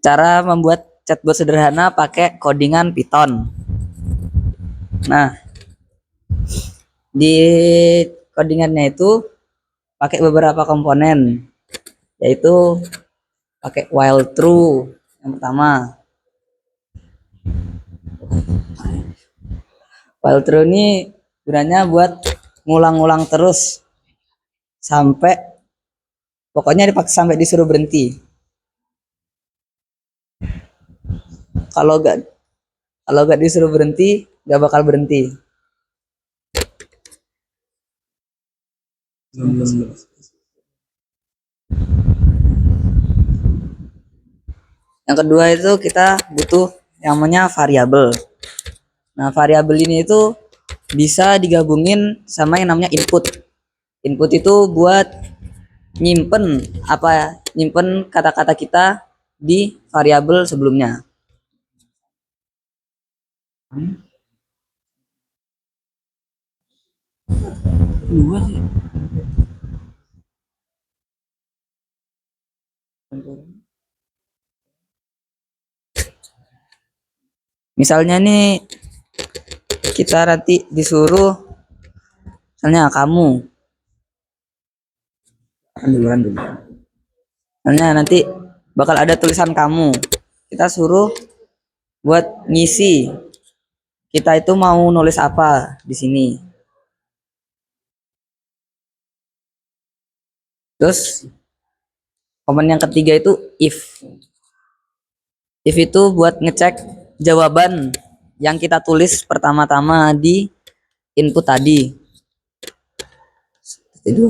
Cara membuat chatbot sederhana pakai codingan Python. Nah, di codingannya itu pakai beberapa komponen, yaitu pakai while true yang pertama. While true ini gunanya buat ngulang-ngulang terus sampai pokoknya dipaksa sampai disuruh berhenti. Kalau gak disuruh berhenti, gak bakal berhenti. Yang kedua itu kita butuh yang namanya variabel. Nah, variabel ini itu bisa digabungin sama yang namanya input. Input itu buat nyimpen kata-kata kita di variabel sebelumnya. Misalnya nih kita nanti disuruh, misalnya kamu, misalnya nanti bakal ada tulisan kamu, kita suruh buat ngisi kita itu mau nulis apa di sini. Terus komen yang ketiga itu if. If itu buat ngecek jawaban yang kita tulis pertama-tama di input tadi. Itu.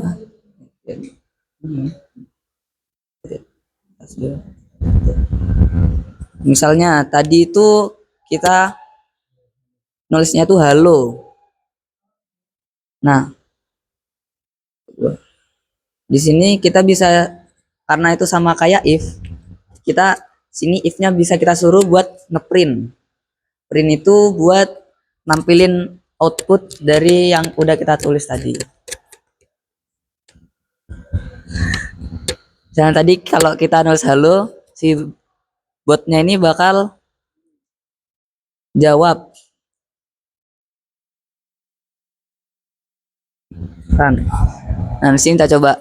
Misalnya tadi itu kita nulisnya tuh halo. Nah, di sini kita bisa, karena itu sama kayak if, kita sini if-nya bisa kita suruh buat ngeprint. Print itu buat nampilin output dari yang udah kita tulis tadi. Jangan tadi kalau kita nulis halo, si botnya ini bakal jawab. Kan. Nah, di sini kita coba.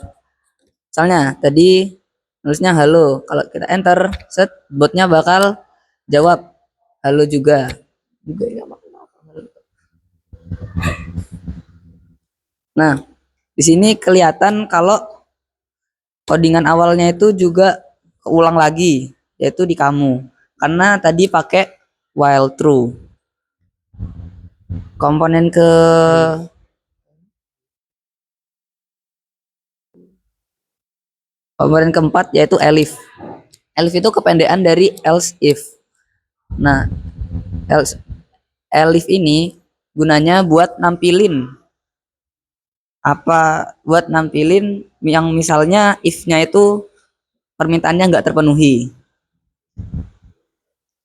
Misalnya tadi nulisnya halo, kalau kita enter, set botnya bakal jawab halo juga. Nah, di sini kelihatan kalau codingan awalnya itu juga keulang lagi, yaitu di kamu, karena tadi pakai while true. Komponen keempat yaitu elif. Elif itu kependekan dari else if. Nah, elif ini gunanya buat nampilin yang misalnya if-nya itu permintaannya nggak terpenuhi.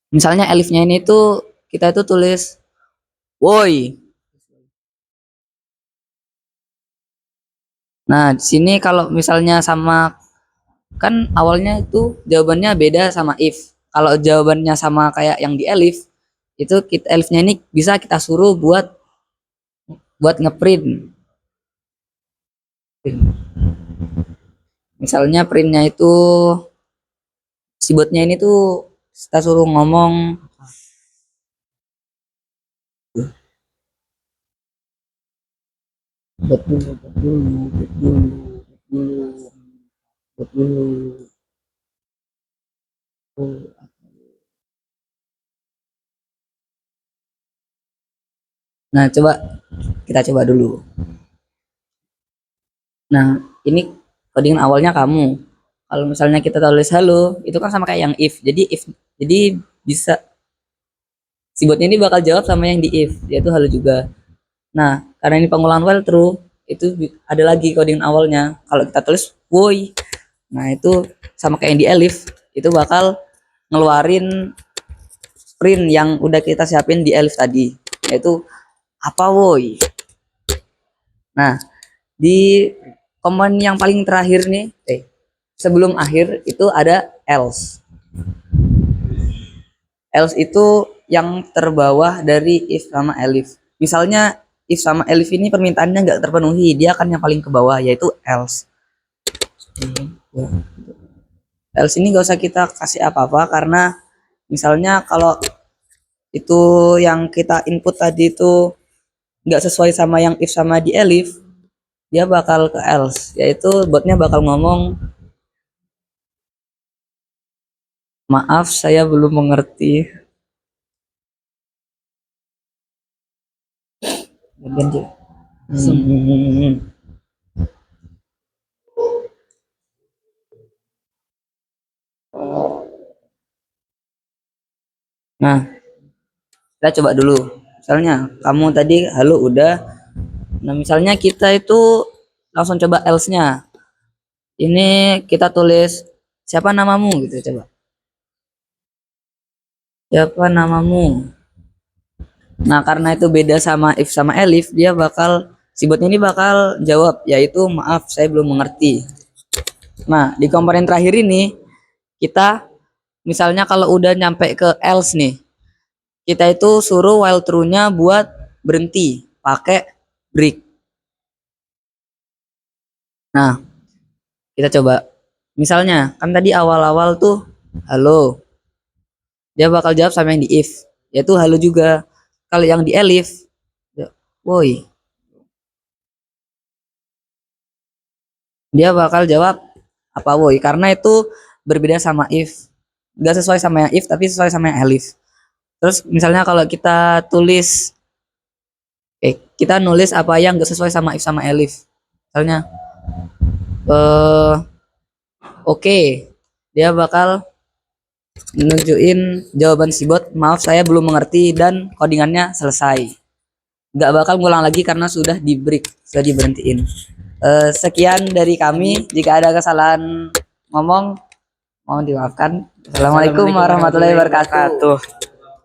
Misalnya elif-nya ini tuh kita itu tulis woi. Nah, di sini kalau misalnya sama, kan awalnya itu jawabannya beda sama if. Kalau jawabannya sama kayak yang di elif, itu elifnya ini bisa kita suruh buat ngeprint. Misalnya printnya itu si botnya ini tuh kita suruh ngomong Nah, kita coba dulu. Nah, ini codingan awalnya kamu. Kalau misalnya kita tulis halo, itu kan sama kayak yang if. Jadi bisa si botnya ini bakal jawab sama yang di if, yaitu halo juga. Nah, karena ini pengulangan while true, itu ada lagi codingan awalnya. Kalau kita tulis woi, nah itu sama kayak yang di elif, itu bakal ngeluarin print yang udah kita siapin di elif tadi, yaitu apa woi. Nah, di komponen yang paling terakhir nih, sebelum akhir itu ada else. else itu yang terbawah dari if sama elif. Misalnya if sama elif ini permintaannya nggak terpenuhi, dia akan yang paling ke bawah yaitu else. Else ini nggak usah kita kasih apa-apa karena misalnya kalau itu yang kita input tadi itu nggak sesuai sama yang if sama di elif, dia bakal ke else, yaitu botnya bakal ngomong, maaf saya belum mengerti. Nah, kita coba dulu. Misalnya kamu tadi halo udah. Nah, misalnya kita itu langsung coba else-nya. Ini kita tulis siapa namamu gitu coba. Siapa namamu? Nah, karena itu beda sama if sama elif, dia bakal si botnya ini bakal jawab yaitu maaf saya belum mengerti. Nah, di komponen terakhir ini kita misalnya kalau udah nyampe ke else nih, kita itu suruh while true-nya buat berhenti pakai break. Nah, kita coba. Misalnya, kan tadi awal-awal tuh halo. Dia bakal jawab sama yang di if, yaitu halo juga. Kalau yang di elif, ya, woi. Dia bakal jawab apa woi karena itu berbeda sama if. Gak sesuai sama yang if tapi sesuai sama yang elif. Terus misalnya kalau kita tulis kita nulis apa yang gak sesuai sama if sama elif. Misalnya oke. Dia bakal nunjukin jawaban si bot, maaf saya belum mengerti dan codingannya selesai. Gak bakal ngulang lagi karena sudah di break, sudah diberhentiin. Sekian dari kami. Jika ada kesalahan ngomong mohon dimaafkan. Assalamualaikum warahmatullahi wabarakatuh.